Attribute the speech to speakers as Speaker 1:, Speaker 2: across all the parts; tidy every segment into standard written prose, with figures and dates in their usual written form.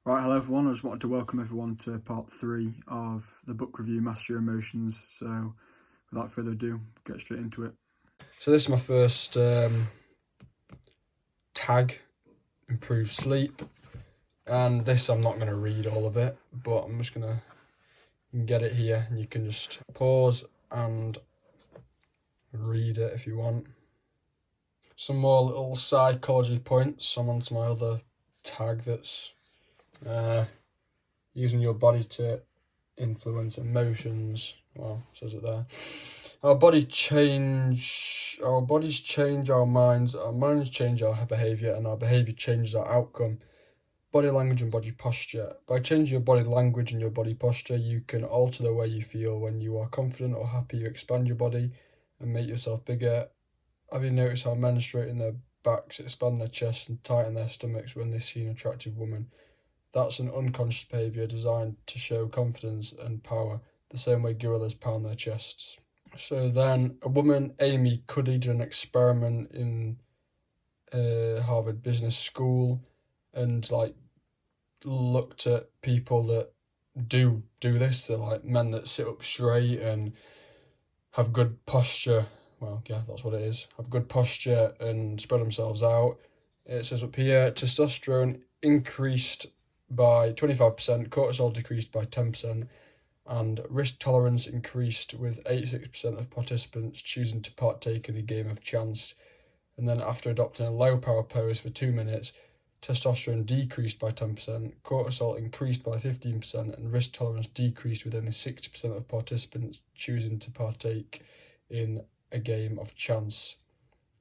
Speaker 1: Right, hello everyone. I just wanted to welcome everyone to part 3 of the book review, Master Your Emotions. So, without further ado, get straight into it.
Speaker 2: So this is my first tag, improve sleep, and this I'm not going to read all of it, but I'm just going to get it here, and you can just pause and read it if you want. Some more little psychology points. I'm on to my other tag that's using your body to influence emotions. Well, it says it there. Our bodies change our minds change our behaviour, and our behaviour changes our outcome. Body language and body posture. By changing your body language and your body posture, you can alter the way you feel. When you are confident or happy, you expand your body and make yourself bigger. Have you noticed how men straighten their backs, expand their chests and tighten their stomachs when they see an attractive woman? That's an unconscious behaviour designed to show confidence and power, the same way gorillas pound their chests. So then a woman, Amy Cuddy, did an experiment in Harvard Business School and looked at people that do this. They're like men that sit up straight and have good posture. Well, yeah, that's what it is. Have good posture and spread themselves out. It says up here, testosterone increased by 25%, cortisol decreased by 10%, and risk tolerance increased with 86% of participants choosing to partake in a game of chance. And then after adopting a low power pose for 2 minutes, testosterone decreased by 10%, cortisol increased by 15%, and risk tolerance decreased with only 60% of participants choosing to partake in a game of chance.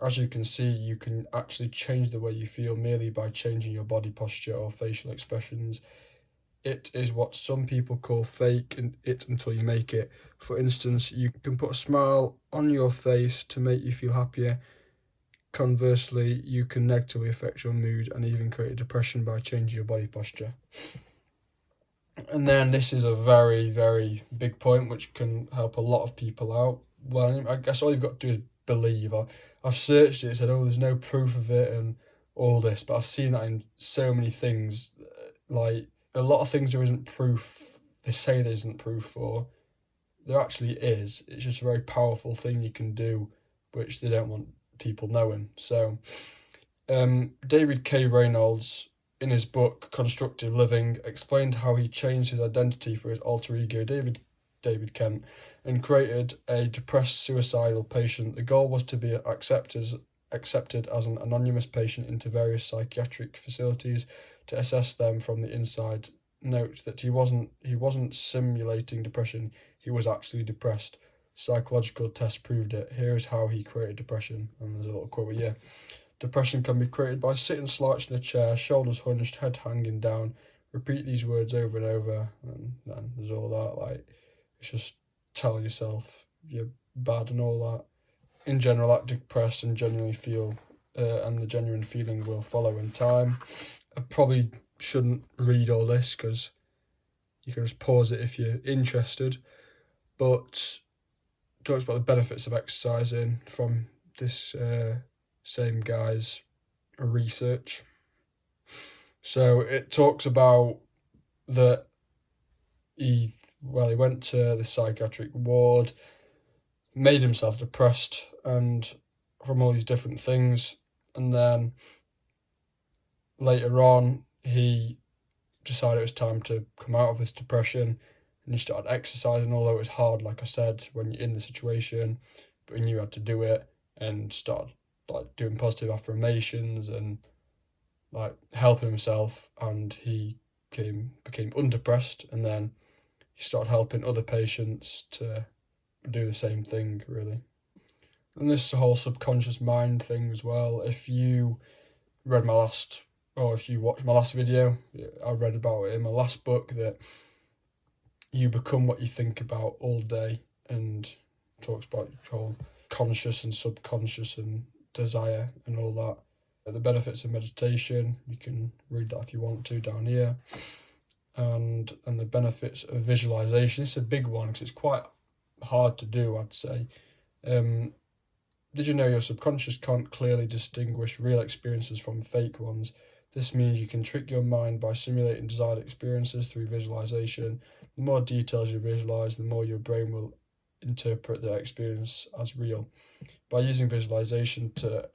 Speaker 2: As you can see, you can actually change the way you feel merely by changing your body posture or facial expressions. It is what some people call fake it until you make it. For instance, you can put a smile on your face to make you feel happier. Conversely, you can negatively affect your mood and even create depression by changing your body posture. And then this is a very, very big point which can help a lot of people out. Well, I guess all you've got to do is believe. I've searched it, said, oh, there's no proof of it and all this, but I've seen that in so many things. Like, a lot of things there isn't proof, they say there isn't proof for. There actually is. It's just a very powerful thing you can do, which they don't want people knowing. So, David K. Reynolds, in his book Constructive Living, explained how he changed his identity for his alter ego, David Kent, and created a depressed suicidal patient. The goal was to be accepted as an anonymous patient into various psychiatric facilities to assess them from the inside. Note that he wasn't simulating depression, he was actually depressed. Psychological tests proved it. Here is how he created depression. And there's a little quote here. Depression can be created by sitting slouched in a chair, shoulders hunched, head hanging down. Repeat these words over and over, and then there's all that. Like, it's just telling yourself you're bad and all that. In general, act depressed and genuinely feel, and the genuine feeling will follow in time. I probably shouldn't read all this because you can just pause it if you're interested. But talks about the benefits of exercising from this same guy's research. So it talks about that he went to the psychiatric ward, made himself depressed and from all these different things, and then later on he decided it was time to come out of this depression, and he started exercising, although it was hard, like I said, when you're in the situation, but he knew how to do it, and started doing positive affirmations and helping himself, and he became undepressed, and then he started helping other patients to do the same thing, really. And this whole subconscious mind thing as well. If you read if you watched my last video, I read about it in my last book, that you become what you think about all day, and talks about whole conscious and subconscious and desire and all that. The benefits of meditation, you can read that if you want to down here. And the benefits of visualization. This is a big one because it's quite hard to do, I'd say. Did you know your subconscious can't clearly distinguish real experiences from fake ones? This means you can trick your mind by simulating desired experiences through visualization. The more details you visualize, the more your brain will interpret the experience as real. By using visualization to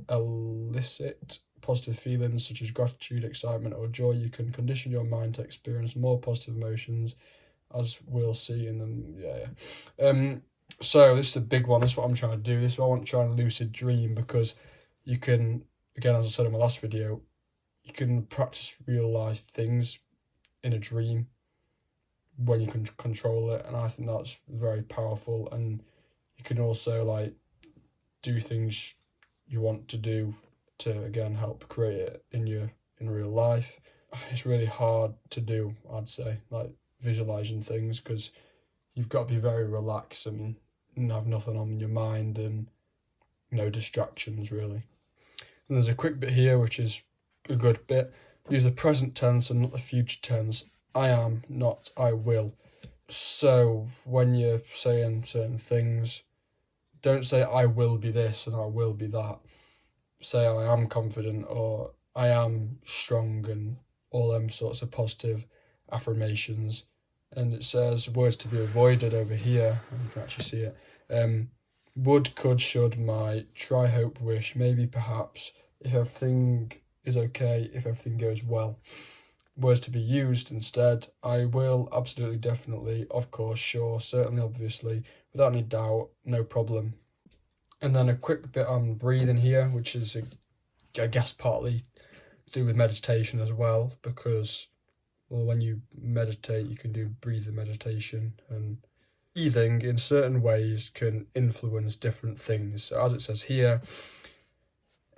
Speaker 2: elicit positive feelings such as gratitude, excitement, or joy, you can condition your mind to experience more positive emotions, as we'll see in them. So this is a big one. This is what I'm trying to do. This is what I want to try and lucid dream, because you can, again, as I said in my last video, you can practice real life things in a dream when you can control it, and I think that's very powerful. And you can also like do things you want to do to, again, help create it in real life. It's really hard to do, I'd say, like visualizing things, because you've got to be very relaxed and have nothing on your mind and no distractions really. And there's a quick bit here which is a good bit. Use the present tense and not the future tense. I am, not I will. So when you're saying certain things, don't say I will be this and I will be that. Say I am confident or I am strong, and all them sorts of positive affirmations. And it says words to be avoided over here. You can actually see it. Would, could, should, might, try, hope, wish, maybe, perhaps, if everything is okay, if everything goes well. Words to be used instead: I will, absolutely, definitely, of course, sure, certainly, obviously, without any doubt, no problem. And then a quick bit on breathing here, which is, I guess, partly to do with meditation as well, because, well, when you meditate, you can do breathing meditation, and breathing in certain ways can influence different things. So as it says here,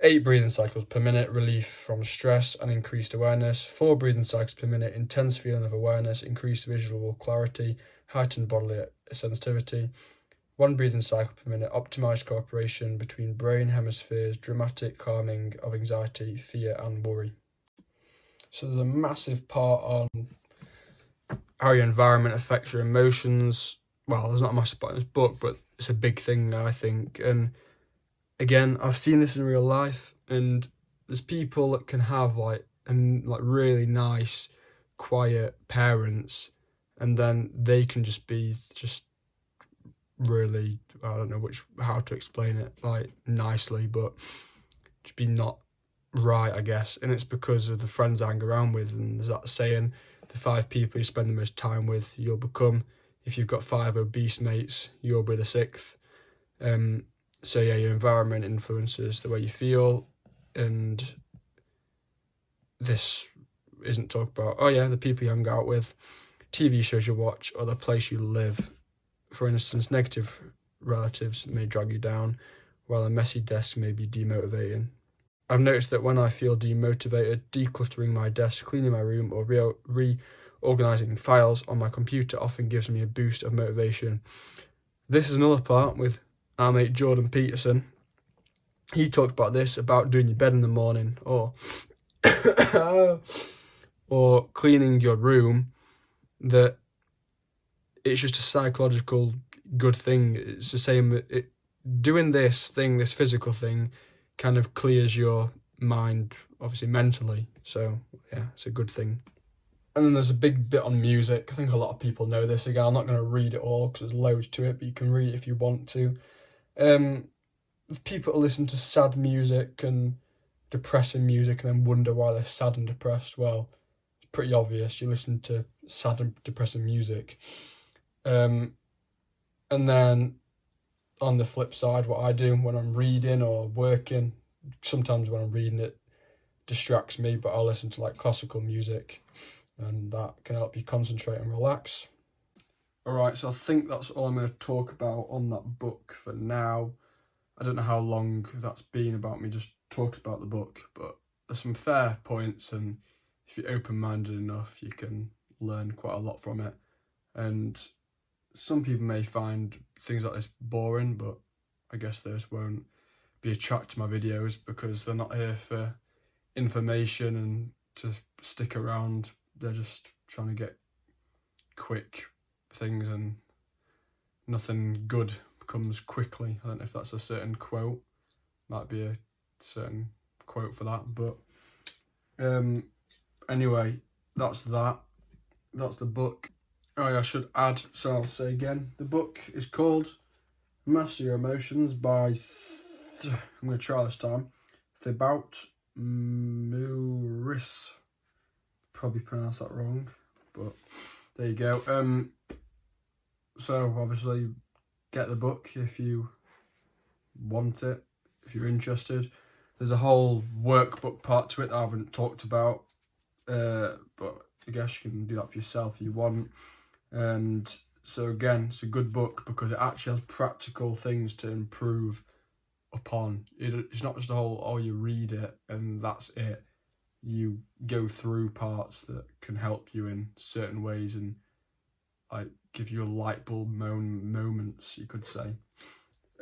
Speaker 2: 8 breathing cycles per minute, relief from stress and increased awareness. 4 breathing cycles per minute, intense feeling of awareness, increased visual clarity, heightened bodily sensitivity. 1 breathing cycle per minute, optimized cooperation between brain hemispheres, dramatic calming of anxiety, fear and worry. So there's a massive part on how your environment affects your emotions. Well, there's not a massive part in this book, but it's a big thing, I think. And again, I've seen this in real life, and there's people that can have like really nice, quiet parents, and then they can just be really, I don't know how to explain it like nicely, but just be not right, I guess. And it's because of the friends I hang around with. And there's that saying, the 5 people you spend the most time with, you'll become. If you've got 5 obese mates, you'll be the 6th. So yeah, your environment influences the way you feel, and this isn't talked about. Oh yeah, the people you hang out with, TV shows you watch, or the place you live. For instance, negative relatives may drag you down, while a messy desk may be demotivating. I've noticed that when I feel demotivated, decluttering my desk, cleaning my room, or reorganising files on my computer often gives me a boost of motivation. This is another part with our mate Jordan Peterson. He talked about this, about doing your bed in the morning, or or cleaning your room, that it's just a psychological good thing. It's the same, doing this thing, this physical thing, kind of clears your mind, obviously mentally. So yeah, it's a good thing. And then there's a big bit on music. I think a lot of people know this. Again, I'm not going to read it all because there's loads to it, but you can read it if you want to. People who listen to sad music and depressing music and then wonder why they're sad and depressed. Well, it's pretty obvious. You listen to sad and depressing music. And then on the flip side, what I do when I'm reading or working, sometimes when I'm reading it distracts me, but I'll listen to like classical music, and that can help you concentrate and relax. Alright, so I think that's all I'm going to talk about on that book for now. I don't know how long that's been about me just talking about the book, but there's some fair points, and if you're open-minded enough, you can learn quite a lot from it. And some people may find things like this boring, but I guess they just won't be attracted to my videos because they're not here for information and to stick around. They're just trying to get quick things, and nothing good comes quickly. I don't know if that's a certain quote, might be a certain quote for that, but Anyway, that's that. That's the book. Oh yeah, I should add, so I'll say again, the book is called Master Your Emotions by, I'm going to try this time, Thibaut Mouris. Probably pronounced that wrong, but there you go. So obviously get the book if you want it, if you're interested. There's a whole workbook part to it that I haven't talked about, but I guess you can do that for yourself if you want. And so again, it's a good book because it actually has practical things to improve upon. It's not just a whole, oh, you read it and that's it. You go through parts that can help you in certain ways and like give you a light bulb moments, you could say.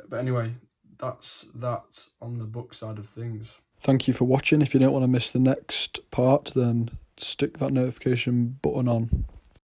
Speaker 2: But anyway, that's that on the book side of things.
Speaker 1: Thank you for watching. If you don't want to miss the next part, then stick that notification button on.